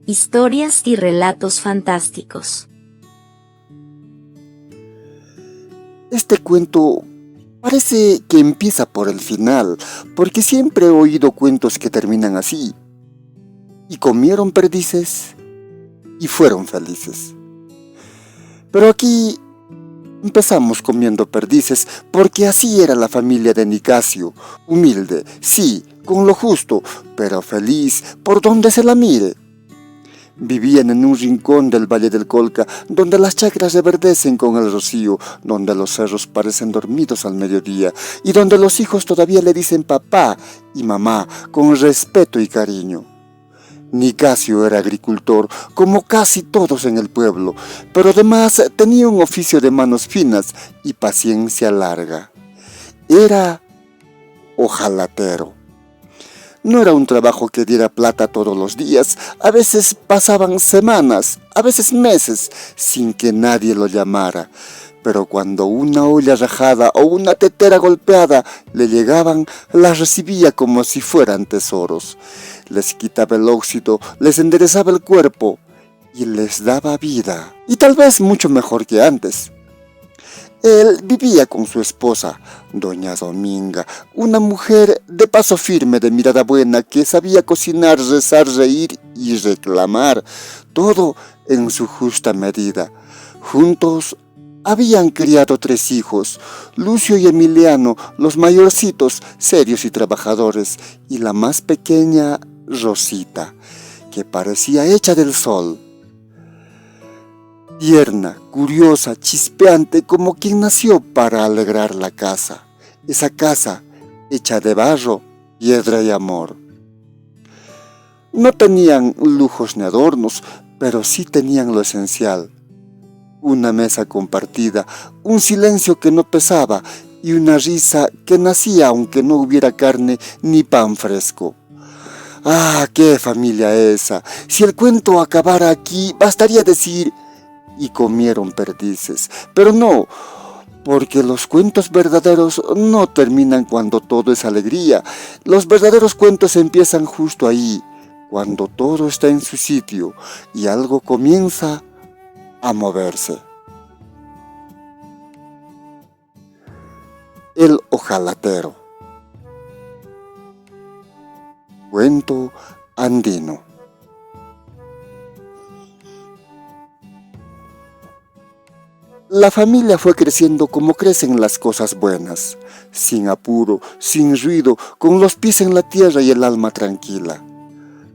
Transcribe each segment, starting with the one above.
Historias y relatos fantásticos. Este cuento parece que empieza por el final, porque siempre he oído cuentos que terminan así. Y comieron perdices y fueron felices. Pero aquí empezamos comiendo perdices porque así era la familia de Nicasio, humilde, sí, con lo justo, pero feliz por donde se la mire. Vivían en un rincón del Valle del Colca, donde las chacras reverdecen con el rocío, donde los cerros parecen dormidos al mediodía, y donde los hijos todavía le dicen papá y mamá con respeto y cariño. Nicasio era agricultor, como casi todos en el pueblo, pero además tenía un oficio de manos finas y paciencia larga. Era hojalatero. No era un trabajo que diera plata todos los días, a veces pasaban semanas, a veces meses, sin que nadie lo llamara. Pero cuando una olla rajada o una tetera golpeada le llegaban, las recibía como si fueran tesoros. Les quitaba el óxido, les enderezaba el cuerpo y les daba vida. Y tal vez mucho mejor que antes. Él vivía con su esposa, doña Dominga, una mujer de paso firme, de mirada buena, que sabía cocinar, rezar, reír y reclamar, todo en su justa medida. Juntos habían criado 3 hijos, Lucio y Emiliano, los mayorcitos, serios y trabajadores, y la más pequeña, Rosita, que parecía hecha del sol. Tierna, curiosa, chispeante, como quien nació para alegrar la casa. Esa casa hecha de barro, piedra y amor. No tenían lujos ni adornos, pero sí tenían lo esencial. Una mesa compartida, un silencio que no pesaba y una risa que nacía aunque no hubiera carne ni pan fresco. ¡Ah, qué familia esa! Si el cuento acabara aquí, bastaría decir: y comieron perdices. Pero no, porque los cuentos verdaderos no terminan cuando todo es alegría. Los verdaderos cuentos empiezan justo ahí, cuando todo está en su sitio y algo comienza a moverse. El hojalatero. Cuento andino. La familia fue creciendo como crecen las cosas buenas, sin apuro, sin ruido, con los pies en la tierra y el alma tranquila.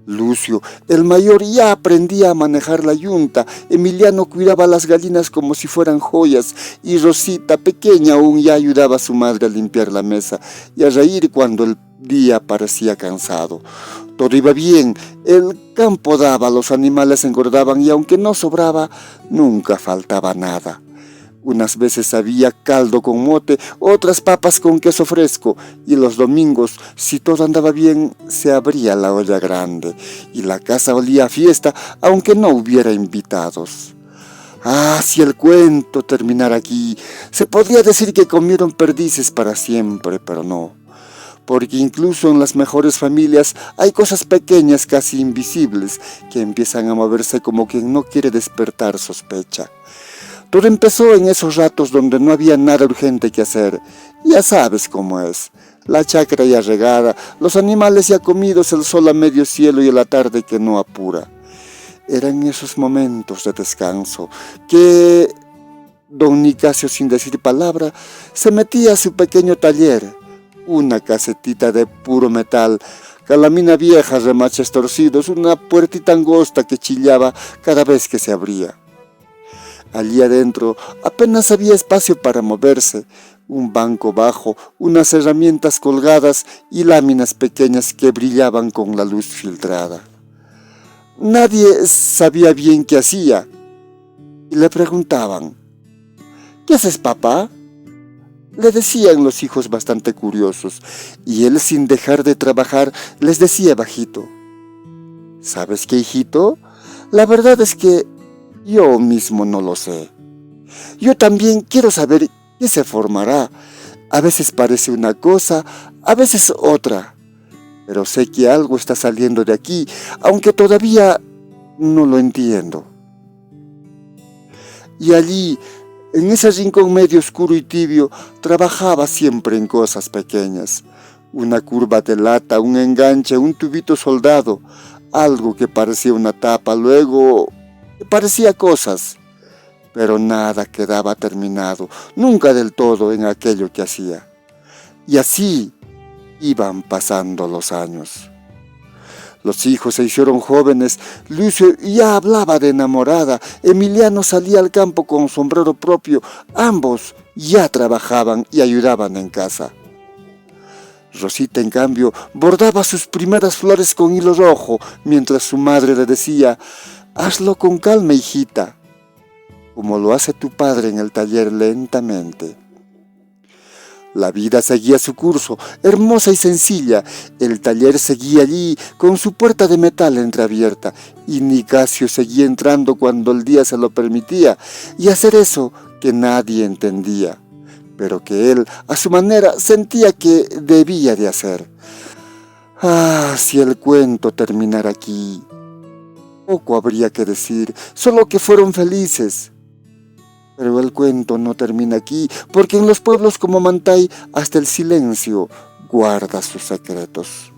Lucio, el mayor, ya aprendía a manejar la yunta, Emiliano cuidaba las gallinas como si fueran joyas, y Rosita, pequeña aún, ya ayudaba a su madre a limpiar la mesa y a reír cuando el día parecía cansado. Todo iba bien, el campo daba, los animales engordaban y aunque no sobraba, nunca faltaba nada. Unas veces había caldo con mote, otras papas con queso fresco, y los domingos, si todo andaba bien, se abría la olla grande, y la casa olía a fiesta, aunque no hubiera invitados. Ah, si el cuento terminara aquí, se podría decir que comieron perdices para siempre, pero no. Porque incluso en las mejores familias hay cosas pequeñas, casi invisibles, que empiezan a moverse como quien no quiere despertar sospecha. Todo empezó en esos ratos donde no había nada urgente que hacer. Ya sabes cómo es. La chacra ya regada, los animales ya comidos, el sol a medio cielo y la tarde que no apura. Eran esos momentos de descanso que don Nicasio, sin decir palabra, se metía a su pequeño taller, una casetita de puro metal, calamina vieja, remaches torcidos, una puertita angosta que chillaba cada vez que se abría. Allí adentro apenas había espacio para moverse, un banco bajo, unas herramientas colgadas y láminas pequeñas que brillaban con la luz filtrada. Nadie sabía bien qué hacía y le preguntaban: ¿qué haces, papá? Le decían los hijos bastante curiosos, y él, sin dejar de trabajar, les decía bajito: ¿sabes qué, hijito? La verdad es que yo mismo no lo sé. Yo también quiero saber qué se formará. A veces parece una cosa, a veces otra. Pero sé que algo está saliendo de aquí, aunque todavía no lo entiendo. Y allí, en ese rincón medio oscuro y tibio, trabajaba siempre en cosas pequeñas. Una curva de lata, un enganche, un tubito soldado, algo que parecía una tapa, luego que parecía cosas, pero nada quedaba terminado, nunca del todo en aquello que hacía. Y así iban pasando los años. Los hijos se hicieron jóvenes, Lucio ya hablaba de enamorada, Emiliano salía al campo con sombrero propio, ambos ya trabajaban y ayudaban en casa. Rosita, en cambio, bordaba sus primeras flores con hilo rojo, mientras su madre le decía: «Hazlo con calma, hijita», como lo hace tu padre en el taller lentamente. La vida seguía su curso, hermosa y sencilla. El taller seguía allí, con su puerta de metal entreabierta, y Nicasio seguía entrando cuando el día se lo permitía, y hacer eso que nadie entendía, pero que él, a su manera, sentía que debía de hacer. Ah, si el cuento terminara aquí. Poco habría que decir, solo que fueron felices. Pero el cuento no termina aquí, porque en los pueblos como Mantay hasta el silencio guarda sus secretos.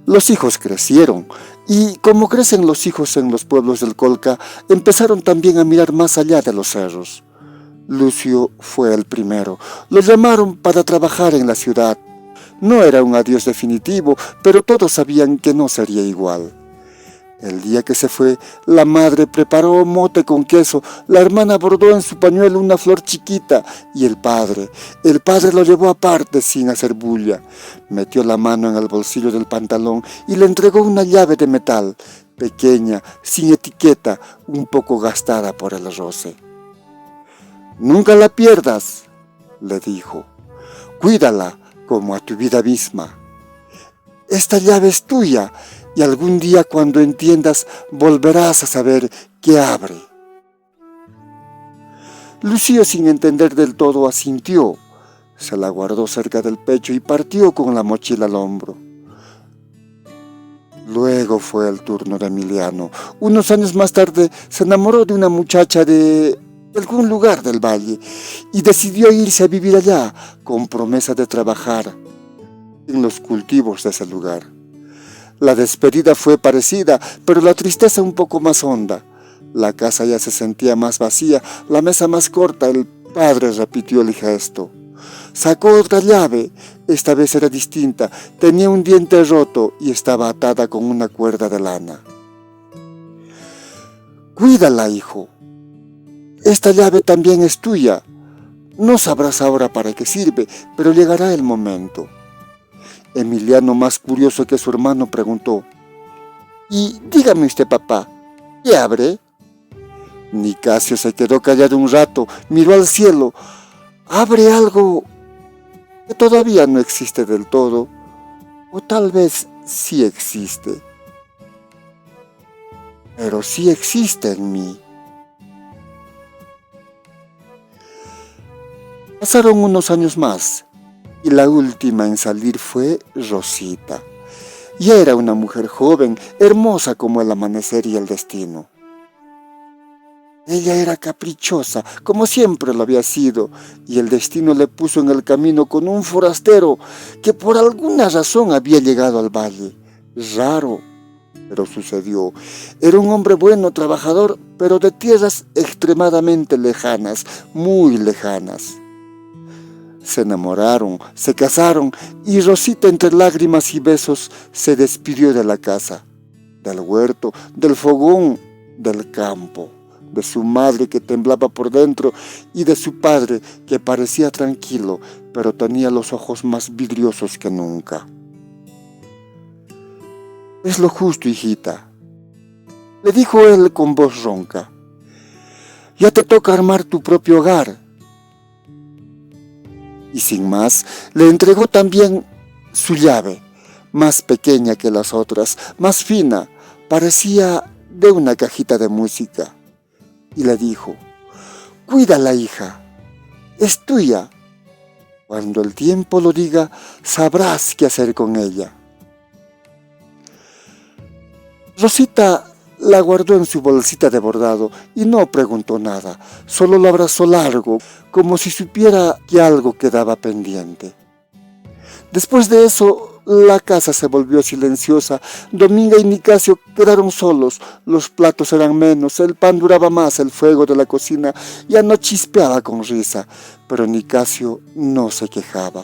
Los hijos crecieron, y como crecen los hijos en los pueblos del Colca, empezaron también a mirar más allá de los cerros. Lucio fue el primero. Lo llamaron para trabajar en la ciudad. No era un adiós definitivo, pero todos sabían que no sería igual. El día que se fue, la madre preparó mote con queso, la hermana bordó en su pañuelo una flor chiquita y el padre lo llevó aparte sin hacer bulla. Metió la mano en el bolsillo del pantalón y le entregó una llave de metal, pequeña, sin etiqueta, un poco gastada por el roce. «Nunca la pierdas», le dijo. «Cuídala como a tu vida misma. Esta llave es tuya. Y algún día, cuando entiendas, volverás a saber qué abre». Lucio, sin entender del todo, asintió. Se la guardó cerca del pecho y partió con la mochila al hombro. Luego fue el turno de Emiliano. Unos años más tarde se enamoró de una muchacha de algún lugar del valle y decidió irse a vivir allá, con promesa de trabajar en los cultivos de ese lugar. La despedida fue parecida, pero la tristeza un poco más honda. La casa ya se sentía más vacía, la mesa más corta. El padre repitió el gesto. Sacó otra llave, esta vez era distinta, tenía un diente roto y estaba atada con una cuerda de lana. «Cuídala, hijo. Esta llave también es tuya. No sabrás ahora para qué sirve, pero llegará el momento». Emiliano, más curioso que su hermano, preguntó: «Y dígame usted, papá, ¿qué abre?». Nicasio se quedó callado un rato, miró al cielo. «Abre algo que todavía no existe del todo, o tal vez sí existe, pero sí existe en mí». Pasaron unos años más, y la última en salir fue Rosita. Y era una mujer joven, hermosa como el amanecer y el destino. Ella era caprichosa, como siempre lo había sido, y el destino le puso en el camino con un forastero que por alguna razón había llegado al valle. Raro, pero sucedió. Era un hombre bueno, trabajador, pero de tierras extremadamente lejanas, muy lejanas. Se enamoraron, se casaron, y Rosita, entre lágrimas y besos, se despidió de la casa, del huerto, del fogón, del campo, de su madre que temblaba por dentro y de su padre que parecía tranquilo, pero tenía los ojos más vidriosos que nunca. «Es lo justo, hijita», le dijo él con voz ronca. «Ya te toca armar tu propio hogar». Y sin más, le entregó también su llave, más pequeña que las otras, más fina, parecía de una cajita de música, y le dijo: «Cuídala, hija, es tuya. Cuando el tiempo lo diga, sabrás qué hacer con ella». Rosita la guardó en su bolsita de bordado y no preguntó nada, solo lo abrazó largo, como si supiera que algo quedaba pendiente. Después de eso, la casa se volvió silenciosa. Dominga y Nicasio quedaron solos. Los platos eran menos, el pan duraba más, el fuego de la cocina ya no chispeaba con risa. Pero Nicasio no se quejaba.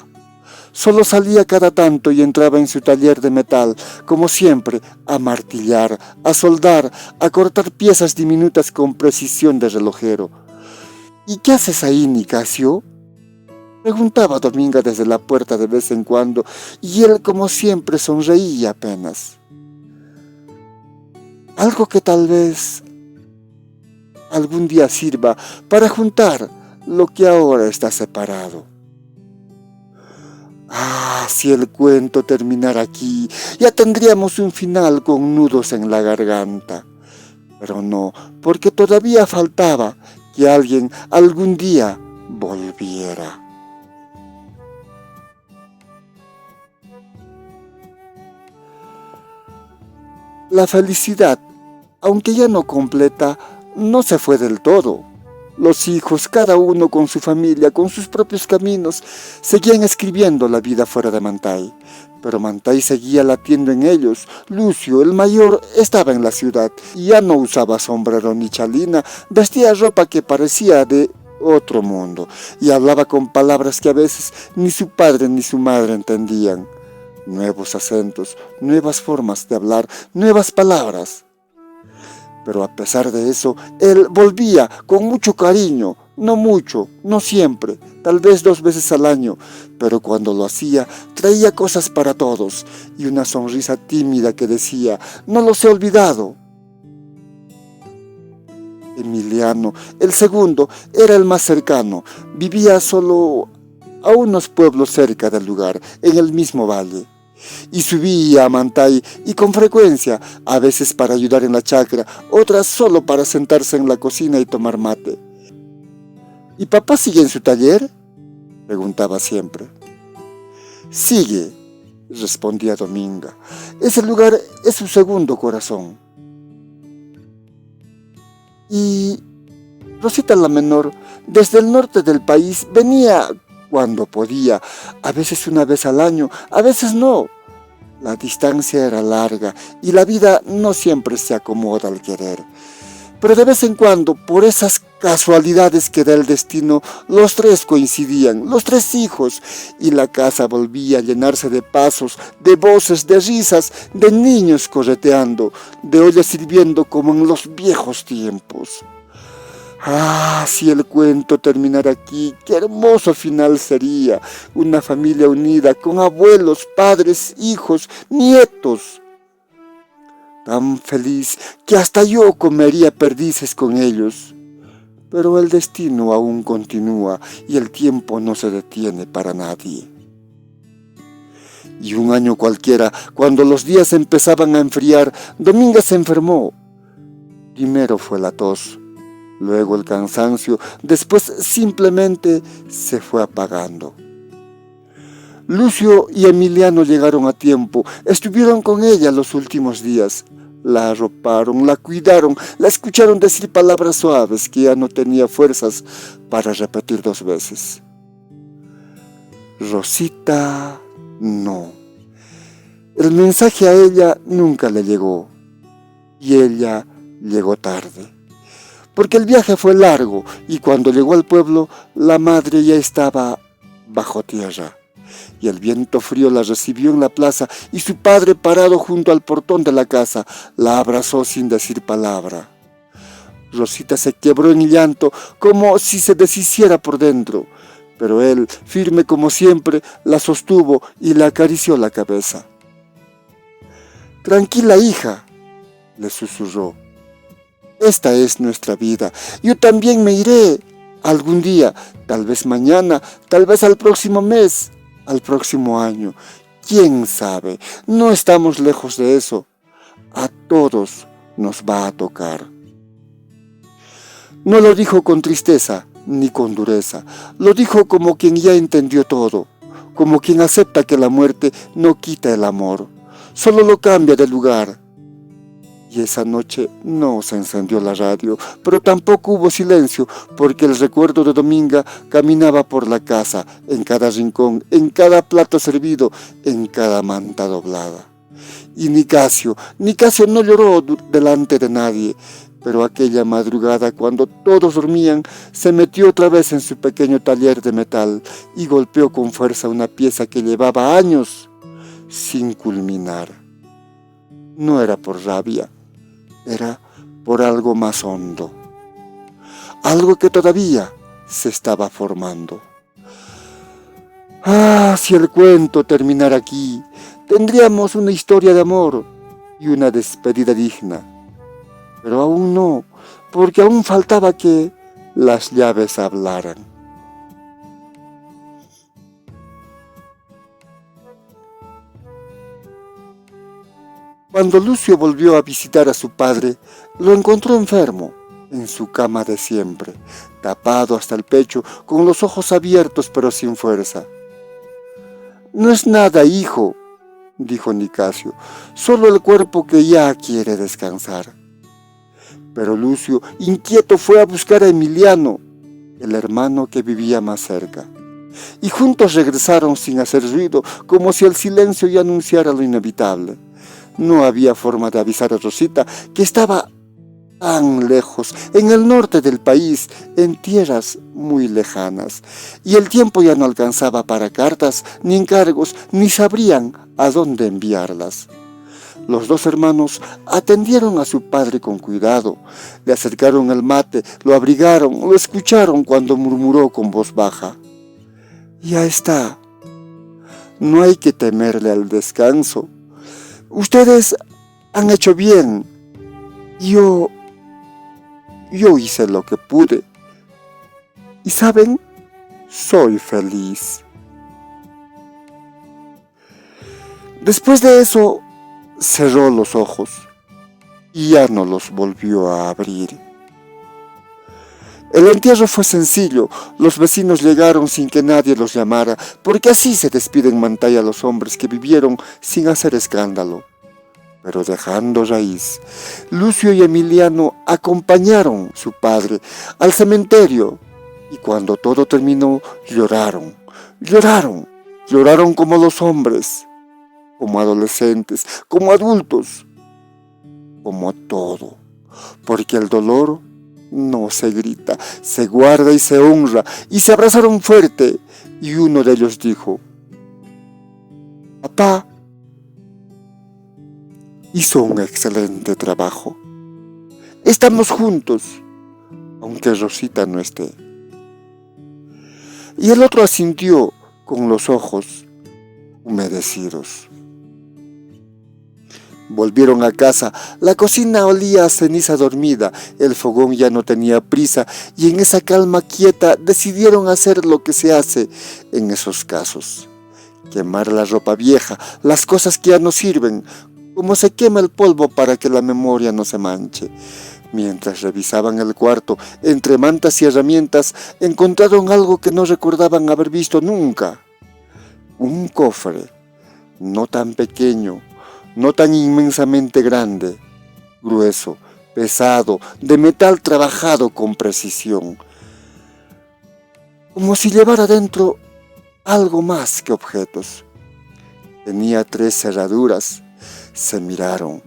Solo salía cada tanto y entraba en su taller de metal, como siempre, a martillar, a soldar, a cortar piezas diminutas con precisión de relojero. ¿Y qué haces ahí, Nicasio?, preguntaba Dominga desde la puerta de vez en cuando, y él, como siempre, sonreía apenas. Algo que tal vez algún día sirva para juntar lo que ahora está separado. Ah, si el cuento terminara aquí, ya tendríamos un final con nudos en la garganta. Pero no, porque todavía faltaba que alguien algún día volviera. La felicidad, aunque ya no completa, no se fue del todo. Los hijos, cada uno con su familia, con sus propios caminos, seguían escribiendo la vida fuera de Mantay. Pero Mantay seguía latiendo en ellos. Lucio, el mayor, estaba en la ciudad y ya no usaba sombrero ni chalina, vestía ropa que parecía de otro mundo y hablaba con palabras que a veces ni su padre ni su madre entendían. Nuevos acentos, nuevas formas de hablar, nuevas palabras. Pero a pesar de eso, él volvía con mucho cariño, no mucho, no siempre, tal vez 2 veces al año, pero cuando lo hacía, traía cosas para todos y una sonrisa tímida que decía: no los he olvidado. Emiliano, el segundo, era el más cercano, vivía solo a unos pueblos cerca del lugar, en el mismo valle. Y subía a Mantay, y con frecuencia, a veces para ayudar en la chacra, otras solo para sentarse en la cocina y tomar mate. ¿Y papá sigue en su taller?, preguntaba siempre. Sigue, respondía Dominga. Ese lugar es su segundo corazón. Y Rosita, la menor, desde el norte del país, venía cuando podía, a veces una vez al año, a veces no. La distancia era larga y la vida no siempre se acomoda al querer. Pero de vez en cuando, por esas casualidades que da el destino, los 3 coincidían, los 3 hijos, y la casa volvía a llenarse de pasos, de voces, de risas, de niños correteando, de ollas sirviendo como en los viejos tiempos. Ah, si el cuento terminara aquí, qué hermoso final sería. Una familia unida, con abuelos, padres, hijos, nietos. Tan feliz que hasta yo comería perdices con ellos. Pero el destino aún continúa y el tiempo no se detiene para nadie. Y un año cualquiera, cuando los días empezaban a enfriar, Dominga se enfermó. Primero fue la tos, luego el cansancio, después simplemente se fue apagando. Lucio y Emiliano llegaron a tiempo, estuvieron con ella los últimos días. La arroparon, la cuidaron, la escucharon decir palabras suaves que ya no tenía fuerzas para repetir 2 veces. Rosita, no. El mensaje a ella nunca le llegó y ella llegó tarde. Porque el viaje fue largo y cuando llegó al pueblo, la madre ya estaba bajo tierra. Y el viento frío la recibió en la plaza y su padre, parado junto al portón de la casa, la abrazó sin decir palabra. Rosita se quebró en llanto como si se deshiciera por dentro, pero él, firme como siempre, la sostuvo y le acarició la cabeza. Tranquila, hija, le susurró. Esta es nuestra vida. Yo también me iré algún día, tal vez mañana, tal vez al próximo mes, al próximo año. ¿Quién sabe? No estamos lejos de eso. A todos nos va a tocar. No lo dijo con tristeza ni con dureza. Lo dijo como quien ya entendió todo, como quien acepta que la muerte no quita el amor, solo lo cambia de lugar. Y esa noche no se encendió la radio, pero tampoco hubo silencio, porque el recuerdo de Dominga caminaba por la casa, en cada rincón, en cada plato servido, en cada manta doblada. Y Nicasio no lloró delante de nadie, pero aquella madrugada, cuando todos dormían, se metió otra vez en su pequeño taller de metal y golpeó con fuerza una pieza que llevaba años sin culminar. No era por rabia, era por algo más hondo, algo que todavía se estaba formando. Ah, si el cuento terminara aquí, tendríamos una historia de amor y una despedida digna. Pero aún no, porque aún faltaba que las llaves hablaran. Cuando Lucio volvió a visitar a su padre, lo encontró enfermo, en su cama de siempre, tapado hasta el pecho, con los ojos abiertos pero sin fuerza. «No es nada, hijo», dijo Nicasio, «solo el cuerpo que ya quiere descansar». Pero Lucio, inquieto, fue a buscar a Emiliano, el hermano que vivía más cerca. Y juntos regresaron sin hacer ruido, como si el silencio ya anunciara lo inevitable. No había forma de avisar a Rosita, que estaba tan lejos, en el norte del país, en tierras muy lejanas, y el tiempo ya no alcanzaba para cartas, ni encargos, ni sabrían a dónde enviarlas. Los dos hermanos atendieron a su padre con cuidado, le acercaron el mate, lo abrigaron, lo escucharon cuando murmuró con voz baja: «Ya está, no hay que temerle al descanso. Ustedes han hecho bien. Yo hice lo que pude. Y ¿saben? Soy feliz». Después de eso, cerró los ojos y ya no los volvió a abrir. El entierro fue sencillo. Los vecinos llegaron sin que nadie los llamara, porque así se despiden en Mantalla los hombres que vivieron sin hacer escándalo, pero dejando raíz. Lucio y Emiliano acompañaron a su padre al cementerio y cuando todo terminó lloraron como los hombres, como adolescentes, como adultos, como todo, porque el dolor no se grita, se guarda y se honra, y se abrazaron fuerte, y uno de ellos dijo: «Papá hizo un excelente trabajo. Estamos juntos, aunque Rosita no esté». Y el otro asintió con los ojos humedecidos. Volvieron a casa. La cocina olía a ceniza dormida, el fogón ya no tenía prisa, y en esa calma quieta decidieron hacer lo que se hace en esos casos: quemar la ropa vieja, las cosas que ya no sirven, como se quema el polvo para que la memoria no se manche. Mientras revisaban el cuarto, entre mantas y herramientas, encontraron algo que no recordaban haber visto nunca: un cofre, no tan pequeño, no tan inmensamente grande, grueso, pesado, de metal trabajado con precisión, como si llevara dentro algo más que objetos. Tenía 3 cerraduras. Se miraron.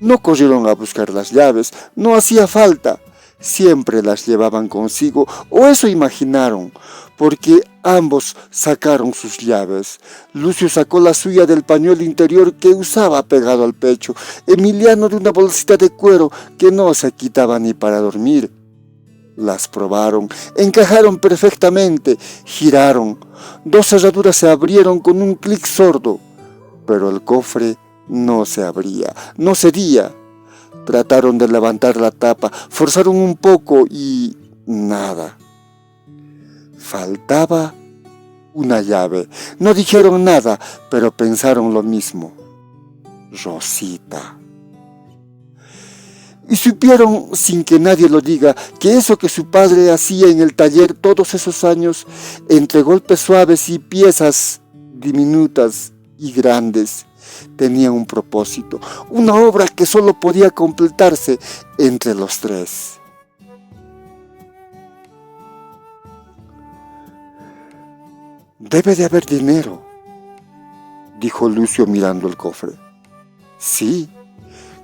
No corrieron a buscar las llaves, no hacía falta. Siempre las llevaban consigo, o eso imaginaron, porque ambos sacaron sus llaves. Lucio sacó la suya del pañuelo interior que usaba pegado al pecho, Emiliano de una bolsita de cuero que no se quitaba ni para dormir. Las probaron, encajaron perfectamente, giraron. 2 cerraduras se abrieron con un clic sordo, pero el cofre no se abría, no cedía. Trataron de levantar la tapa, forzaron un poco y nada. Faltaba una llave. No dijeron nada, pero pensaron lo mismo: Rosita. Y supieron, sin que nadie lo diga, que eso que su padre hacía en el taller todos esos años, entre golpes suaves y piezas diminutas y grandes, tenían un propósito, una obra que solo podía completarse entre los tres. «Debe de haber dinero», dijo Lucio mirando el cofre. «Sí,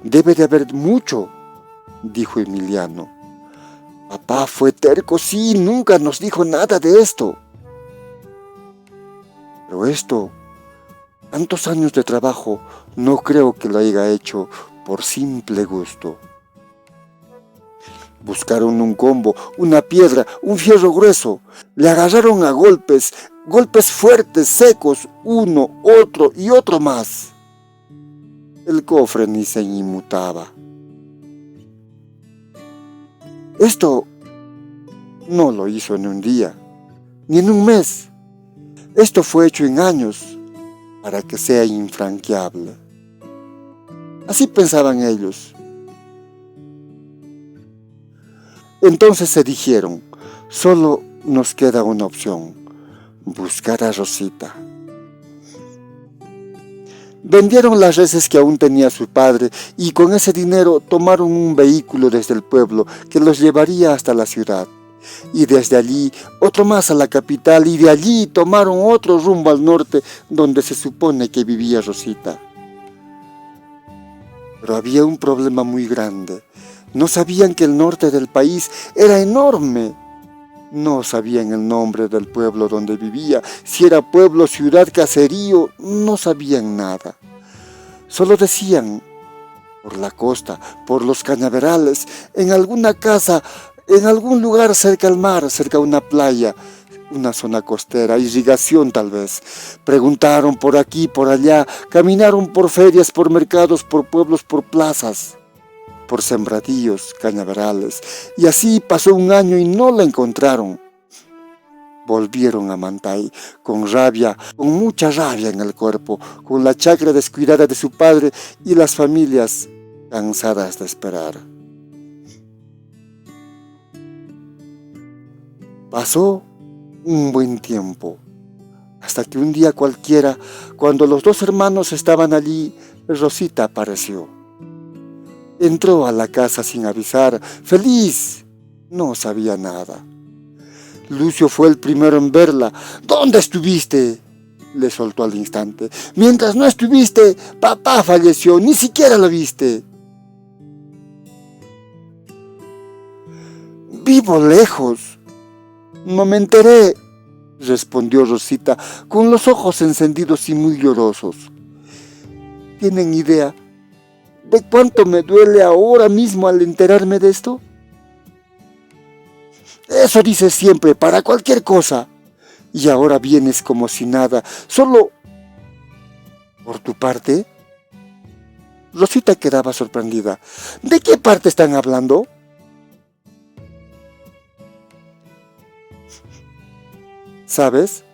debe de haber mucho», dijo Emiliano. «Papá fue terco, sí, nunca nos dijo nada de esto. Pero esto, tantos años de trabajo, no creo que lo haya hecho por simple gusto». Buscaron un combo, una piedra, un fierro grueso. Le agarraron a golpes, golpes fuertes, secos, uno, otro y otro más. El cofre ni se inmutaba. Esto no lo hizo en un día, ni en un mes. Esto fue hecho en años para que sea infranqueable. Así pensaban ellos. Entonces se dijeron, solo nos queda una opción, buscar a Rosita. Vendieron las reses que aún tenía su padre y con ese dinero tomaron un vehículo desde el pueblo que los llevaría hasta la ciudad. Y desde allí otro más a la capital y de allí tomaron otro rumbo al norte donde se supone que vivía Rosita. Pero había un problema muy grande. No sabían que el norte del país era enorme. No sabían el nombre del pueblo donde vivía, si era pueblo, ciudad, caserío, no sabían nada. Solo decían, por la costa, por los cañaverales, en alguna casa, en algún lugar cerca al mar, cerca a una playa, una zona costera, irrigación tal vez. Preguntaron por aquí, por allá, caminaron por ferias, por mercados, por pueblos, por plazas, por sembradíos, cañaverales, y así pasó un año y no la encontraron. Volvieron a Mantay con rabia, con mucha rabia en el cuerpo, con la chacra descuidada de su padre y las familias cansadas de esperar. Pasó un buen tiempo, hasta que un día cualquiera, cuando los dos hermanos estaban allí, Rosita apareció. Entró a la casa sin avisar, feliz, no sabía nada. Lucio fue el primero en verla. «¿Dónde estuviste?», le soltó al instante. «Mientras no estuviste, papá falleció, ni siquiera lo viste». «Vivo lejos, no me enteré», respondió Rosita, con los ojos encendidos y muy llorosos. ¿Tienen idea de cuánto me duele ahora mismo al enterarme de esto? Eso dices siempre, para cualquier cosa. Y ahora vienes como si nada, solo por tu parte. Rosita quedaba sorprendida. ¿De qué parte están hablando? ¿Sabes?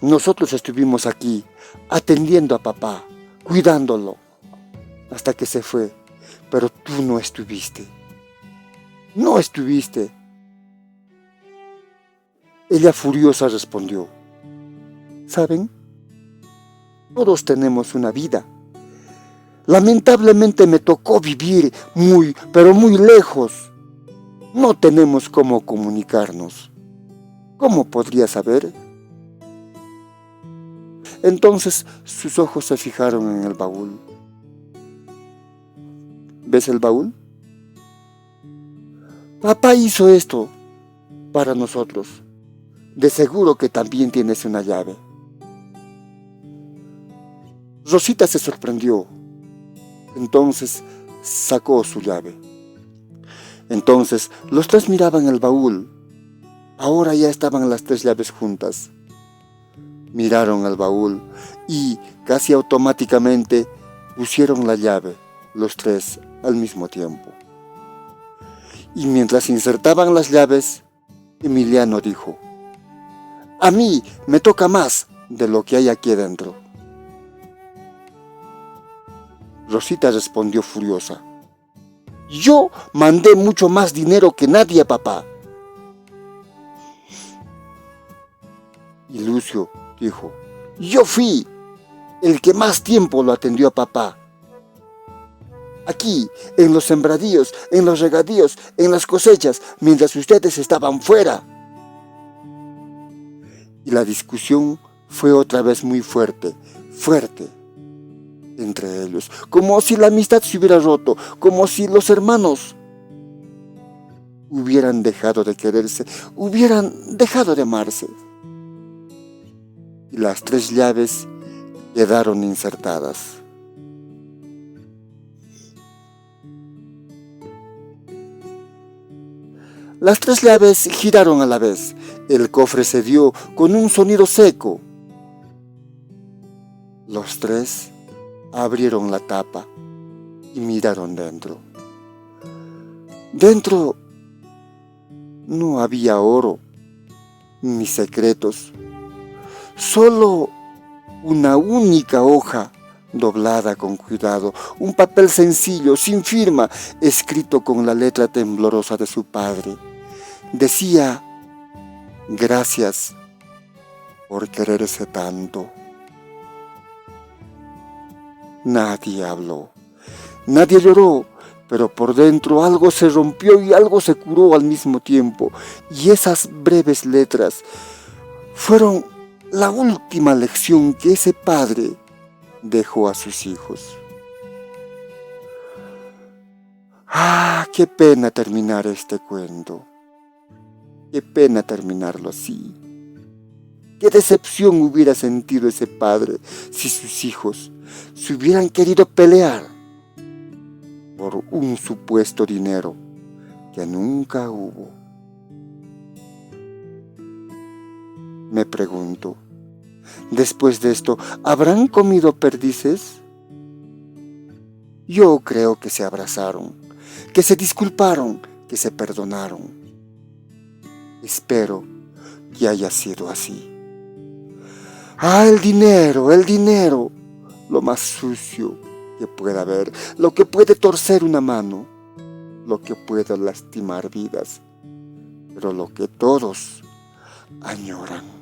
Nosotros estuvimos aquí, atendiendo a papá, cuidándolo, hasta que se fue, pero tú no estuviste. No estuviste. Ella furiosa respondió, ¿saben? Todos tenemos una vida. Lamentablemente me tocó vivir muy, pero muy lejos. No tenemos cómo comunicarnos. ¿Cómo podría saber? Entonces sus ojos se fijaron en el baúl. ¿Ves el baúl? Papá hizo esto para nosotros. De seguro que también tienes una llave. Rosita se sorprendió. Entonces sacó su llave. Entonces los tres miraban el baúl. Ahora ya estaban las tres llaves juntas. Miraron el baúl y casi automáticamente pusieron la llave, los tres al mismo tiempo. Y mientras insertaban las llaves, Emiliano dijo, «A mí me toca más de lo que hay aquí adentro». Rosita respondió furiosa, «Yo mandé mucho más dinero que nadie, papá». Y Lucio dijo, «Yo fui». el que más tiempo lo atendió a papá. Aquí, en los sembradíos, en los regadíos, en las cosechas, mientras ustedes estaban fuera. Y la discusión fue otra vez muy fuerte, fuerte entre ellos, como si la amistad se hubiera roto, como si los hermanos hubieran dejado de quererse, hubieran dejado de amarse. Y las 3 llaves quedaron insertadas. Las 3 llaves giraron a la vez. El cofre se dio con un sonido seco. Los 3 abrieron la tapa y miraron dentro. Dentro no había oro ni secretos, solo una única hoja doblada con cuidado, un papel sencillo, sin firma, escrito con la letra temblorosa de su padre. Decía: gracias por quererse tanto. Nadie habló, nadie lloró, pero por dentro algo se rompió y algo se curó al mismo tiempo. Y esas breves letras fueron la última lección que ese padre dejó a sus hijos. ¡Ah, qué pena terminar este cuento! ¡Qué pena terminarlo así! ¡Qué decepción hubiera sentido ese padre si sus hijos se hubieran querido pelear por un supuesto dinero que nunca hubo! Me pregunto, después de esto, ¿habrán comido perdices? Yo creo que se abrazaron, que se disculparon, que se perdonaron. Espero que haya sido así. ¡Ah, el dinero! Lo más sucio que pueda haber, lo que puede torcer una mano, lo que puede lastimar vidas, pero lo que todos añoran.